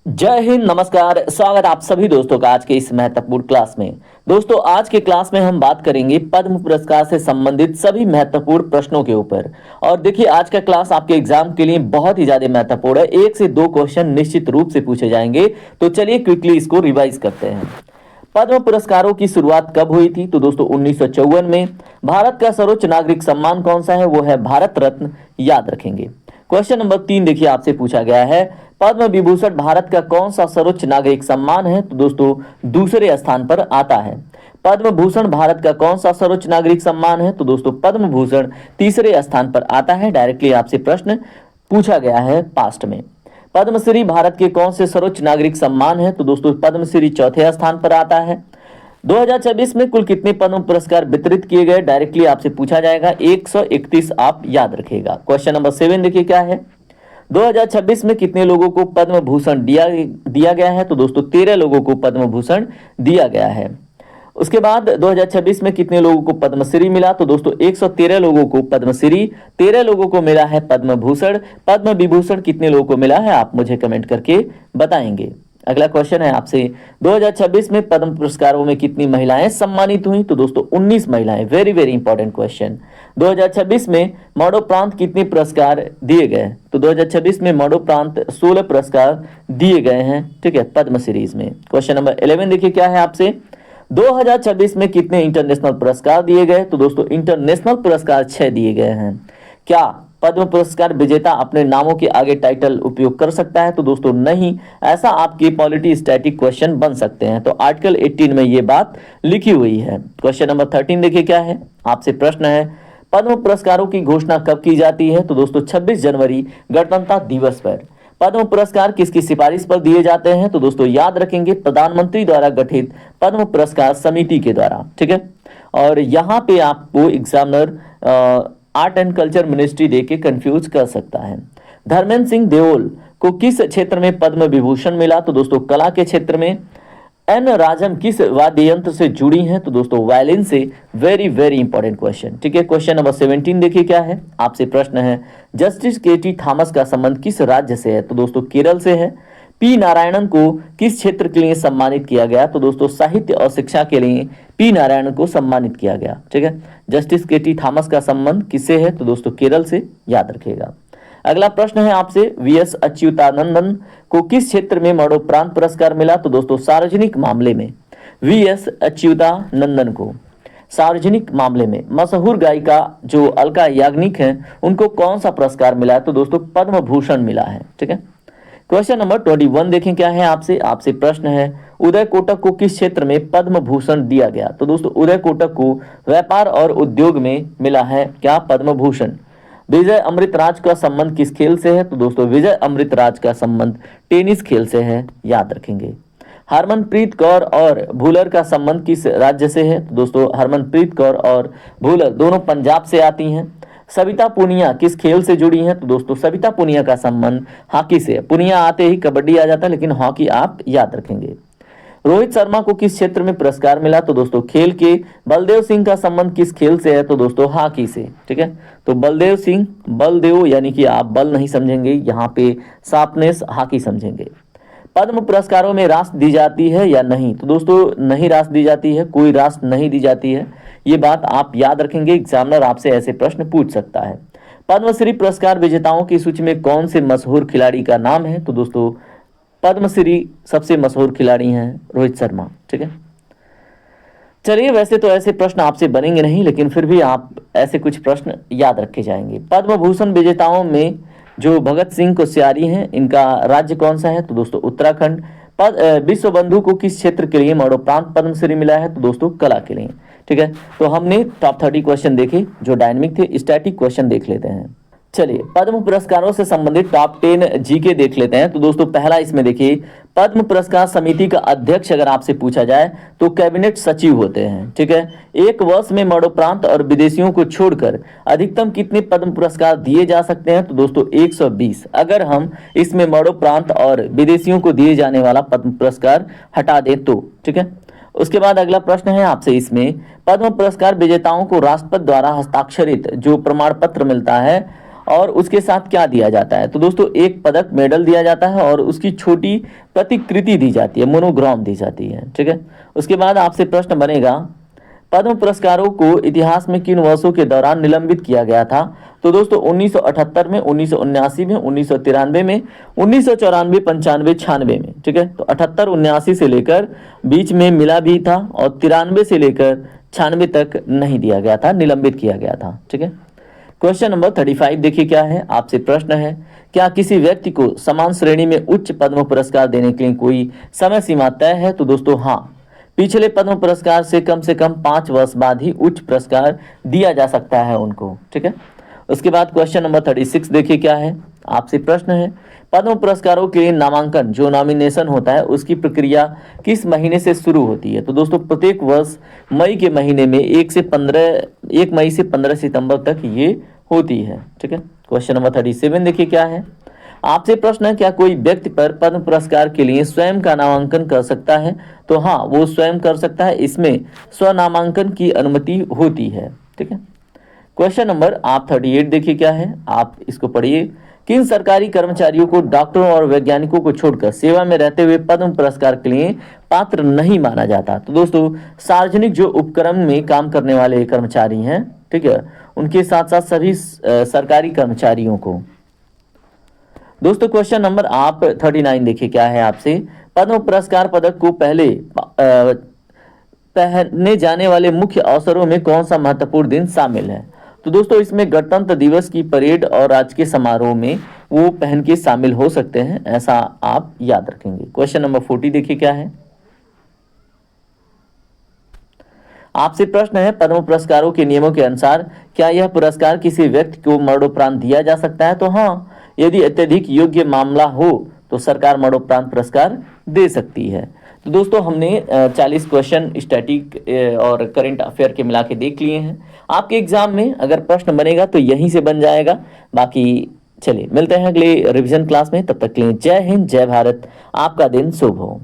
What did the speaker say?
जय हिंद, नमस्कार। स्वागत आप सभी दोस्तों का आज के इस महत्वपूर्ण क्लास में। दोस्तों, आज के क्लास में हम बात करेंगे पद्म पुरस्कार से संबंधित सभी महत्वपूर्ण प्रश्नों के ऊपर। और देखिए, आज का क्लास आपके एग्जाम के लिए बहुत ही ज्यादा महत्वपूर्ण है। 1 से 2 क्वेश्चन निश्चित रूप से पूछे जाएंगे। तो चलिए क्विकली इसको रिवाइज करते हैं। पद्म पुरस्कारों की शुरुआत कब हुई थी? तो दोस्तों 1954 में। भारत का सर्वोच्च नागरिक सम्मान कौन सा है? वो है भारत रत्न, याद रखेंगे। क्वेश्चन नंबर 3 देखिए, आपसे पूछा गया है पद्म विभूषण भारत का कौन सा सर्वोच्च नागरिक सम्मान है? तो दोस्तों दूसरे स्थान पर आता है। पद्म भूषण भारत का कौन सा सर्वोच्च नागरिक सम्मान है? तो दोस्तों पद्म भूषण तीसरे स्थान पर आता है। डायरेक्टली आपसे प्रश्न पूछा गया है पास्ट में। पद्मश्री भारत के कौन से सर्वोच्च नागरिक सम्मान है? तो दोस्तों पद्मश्री चौथे स्थान पर आता है। 2026 में कुल कितने पद्म पुरस्कार वितरित किए गए? डायरेक्टली आपसे पूछा जाएगा। 131 आप याद रखिएगा। क्वेश्चन नंबर 7 देखिए क्या है। 2026 में कितने लोगों को पद्म भूषण दिया गया है? तो दोस्तों 13 लोगों को पद्म भूषण दिया गया है। उसके बाद 2026 में कितने लोगों को पद्मश्री मिला? तो दोस्तों 113 लोगों को पद्मश्री, 13 लोगों को मिला है पद्म भूषण। पद्म विभूषण कितने लोगों को मिला है? आप मुझे कमेंट करके बताएंगे। अगला क्वेश्चन है आपसे, 2026 में पद्म पुरस्कारों में कितनी महिलाएं सम्मानित हुई? तो दोस्तों 19 महिलाएं। Very very important question. 2026 में मरणोपरांत कितने पुरस्कार दिए गए? तो 2026 में मरणोपरांत 16 पुरस्कार दिए गए हैं, ठीक है, पद्म सीरीज में। क्वेश्चन नंबर 11 देखिए क्या है आपसे। 2026 में कितने इंटरनेशनल पुरस्कार दिए गए? तो दोस्तों इंटरनेशनल पुरस्कार 6 दिए गए हैं। क्या पद्म पुरस्कार विजेता अपने नामों के आगे टाइटल उपयोग कर सकता है? तो दोस्तों नहीं, ऐसा आपके पॉलिटी स्टैटिक क्वेश्चन बन सकते हैं। तो आर्टिकल 18 में ये बात लिखी हुई है। क्वेश्चन नंबर 13 देखिए क्या है। आपसे प्रश्न है, पद्म पुरस्कारों की घोषणा कब की जाती है? तो दोस्तों 26 जनवरी गणतंत्र दिवस पर। पद्म पुरस्कार किसकी सिफारिश पर दिए जाते हैं? तो दोस्तों याद रखेंगे, प्रधानमंत्री द्वारा गठित पद्म पुरस्कार समिति के द्वारा, ठीक है। और यहाँ पे आपको examiner art and culture ministry देके कंफ्यूज कर सकता है। धर्मेंद्र सिंह देओल को किस क्षेत्र में पद्म विभूषण मिला? तो दोस्तों कला के क्षेत्र में। एन राजन किस वाद्य यंत्र से जुड़ी हैं? तो दोस्तों वायलिन से। वेरी वेरी इंपॉर्टेंट क्वेश्चन, ठीक है। क्वेश्चन नंबर 17 देखिए क्या है। आपसे प्रश्न है, जस्टिस केटी थॉमस का संबंध किस राज्य से है? तो दोस्तों केरल से है। पी नारायणन को किस क्षेत्र के लिए सम्मानित किया गया? तो दोस्तों साहित्य और शिक्षा के लिए पी नारायणन को सम्मानित किया गया, ठीक है। जस्टिस केटी थॉमस का संबंध किससे है? तो दोस्तों केरल से, याद रखिएगा। अगला प्रश्न है आपसे, वीएस अच्युतानंदन को किस क्षेत्र में मरणोपरांत पुरस्कार मिला? तो दोस्तों सार्वजनिक मामले में। वीएस अच्युतानंदन को सार्वजनिक मामले में। मशहूर गायिका जो अलका याग्निक हैं, उनको कौन सा पुरस्कार मिला है? तो दोस्तों पद्म भूषण मिला है, ठीक है। क्वेश्चन नंबर 21 देखें क्या है आपसे। आपसे प्रश्न है, उदय कोटक को किस क्षेत्र में पद्म भूषण दिया गया? तो दोस्तों उदय कोटक को व्यापार और उद्योग में मिला है क्या? पद्म भूषण। विजय अमृतराज का संबंध किस खेल से है? तो दोस्तों विजय अमृतराज का संबंध टेनिस खेल से है, याद रखेंगे। हरमनप्रीत कौर और भूलर का संबंध किस राज्य से है? तो दोस्तों हरमनप्रीत कौर और भूलर दोनों पंजाब से आती हैं। सविता पुनिया किस खेल से जुड़ी हैं? तो दोस्तों सविता पुनिया का संबंध हॉकी से है। पुनिया आते ही कबड्डी आ जाता है, लेकिन हॉकी आप याद रखेंगे। रोहित शर्मा को किस क्षेत्र में पुरस्कार मिला? तो दोस्तों खेल के। बलदेव सिंह का संबंध किस खेल से है? तो दोस्तों हॉकी से, ठीक है। तो बलदेव सिंह, बलदेव यानी कि आप बल नहीं समझेंगे, यहाँ पे शार्पनेस हॉकी समझेंगे। पद्म पुरस्कारों में राशि दी जाती है या नहीं? तो दोस्तों नहीं राशि दी जाती है, कोई राशि नहीं दी जाती है। ये बात आप याद रखेंगे, एग्जामिनर आपसे ऐसे प्रश्न पूछ सकता है। पद्मश्री पुरस्कार विजेताओं की सूची में कौन से मशहूर खिलाड़ी का नाम है? तो दोस्तों पद्मश्री सबसे मशहूर खिलाड़ी हैं रोहित शर्मा, ठीक है। चलिए, वैसे तो ऐसे प्रश्न आपसे बनेंगे नहीं, लेकिन फिर भी आप ऐसे कुछ प्रश्न याद रखे जाएंगे। पद्म भूषण विजेताओं में जो भगत सिंह कोश्यारी हैं, इनका राज्य कौन सा है? तो दोस्तों उत्तराखंड। विश्व बंधु को किस क्षेत्र के लिए मरणोपरांत पद्मश्री मिला है? तो दोस्तों कला के लिए, ठीक है। तो हमने टॉप 30 क्वेश्चन देखे जो डायनेमिक थे। स्टैटिक क्वेश्चन देख लेते हैं। चलिए पद्म पुरस्कारों से संबंधित टॉप 10 जीके देख लेते हैं। तो दोस्तों पहला इसमें देखिए, पद्म पुरस्कार समिति का अध्यक्ष अगर आपसे पूछा जाए तो कैबिनेट सचिव होते हैं, ठीक है। एक वर्ष में मरणोपरांत और विदेशियों को छोड़कर अधिकतम कितने पद्म पुरस्कार दिए जा सकते हैं? तो दोस्तों 120, अगर हम इसमें मरणोपरांत और विदेशियों को दिए जाने वाला पद्म पुरस्कार हटा दें तो, ठीक है। उसके बाद अगला प्रश्न है आपसे इसमें, पद्म पुरस्कार विजेताओं को राष्ट्रपति द्वारा हस्ताक्षरित जो प्रमाण पत्र मिलता है और उसके साथ क्या दिया जाता है? तो दोस्तों एक पदक मेडल दिया जाता है और उसकी छोटी प्रतिकृति दी जाती है, मोनोग्राम दी जाती है। ठीक है, उसके बाद आपसे प्रश्न बनेगा पद्म पुरस्कारों को इतिहास में किन वर्षों के दौरान निलंबित किया गया था? तो दोस्तों 1978 में, 1979 में, 1993 में, 1994, 95, 96 में। ठीक है, तो 78, 79 से लेकर बीच में मिला भी था और 93 से लेकर 96 तक नहीं दिया गया था, निलंबित किया गया था। ठीक है, क्वेश्चन नंबर 35 देखिए क्या है, आपसे प्रश्न है क्या किसी व्यक्ति को समान श्रेणी में उच्च पद्म पुरस्कार देने के लिए कोई समय सीमा तय है? तो दोस्तों हाँ, पिछले पद्म पुरस्कार से कम 5 वर्ष बाद ही उच्च पुरस्कार दिया जा सकता है उनको। ठीक है, उसके बाद क्वेश्चन नंबर 36 देखिए क्या है, आपसे प्रश्न है पद्म पुरस्कारों के लिए नामांकन जो नॉमिनेशन होता है उसकी प्रक्रिया किस महीने से शुरू होती है? तो दोस्तों प्रत्येक वर्ष मई के महीने में 1 मई से 15 सितंबर तक ये होती है। ठीक है, क्वेश्चन नंबर 37 देखिए क्या है, आपसे प्रश्न है क्या कोई व्यक्ति पर पद्म पुरस्कार के लिए स्वयं का नामांकन कर सकता है? तो हाँ, वो स्वयं कर सकता है, इसमें स्वनामांकन की अनुमति होती है। ठीक है, क्वेश्चन नंबर आप 38 देखिए क्या है, आप इसको पढ़िए। किन सरकारी कर्मचारियों को डॉक्टरों और वैज्ञानिकों को छोड़कर सेवा में रहते हुए पद्म पुरस्कार के लिए पात्र नहीं माना जाता? तो दोस्तों सार्वजनिक जो उपक्रम में काम करने वाले कर्मचारी हैं, ठीक है, उनके साथ साथ सभी सरकारी कर्मचारियों को। दोस्तों क्वेश्चन नंबर आप 39 देखिए क्या है, आपसे पद्म पुरस्कार पदक को पहने जाने वाले मुख्य अवसरों में कौन सा महत्वपूर्ण दिन शामिल है? तो दोस्तों इसमें गणतंत्र दिवस की परेड और राजकीय समारोह में वो पहन के शामिल हो सकते हैं, ऐसा आप याद रखेंगे। क्वेश्चन नंबर 40 देखिए क्या है, आपसे प्रश्न है पद्म पुरस्कारों के नियमों के अनुसार क्या यह पुरस्कार किसी व्यक्ति को मरणोपरांत दिया जा सकता है? तो हाँ, यदि अत्यधिक योग्य मामला हो तो सरकार मरणोपरांत पुरस्कार दे सकती है। तो दोस्तों हमने 40 क्वेश्चन स्टैटिक और करंट अफेयर के मिला के देख लिए हैं। आपके एग्जाम में अगर प्रश्न बनेगा तो यहीं से बन जाएगा। बाकी चलिए मिलते हैं अगले रिवीजन क्लास में, तब तक के लिए जय हिंद, जय भारत, आपका दिन शुभ हो।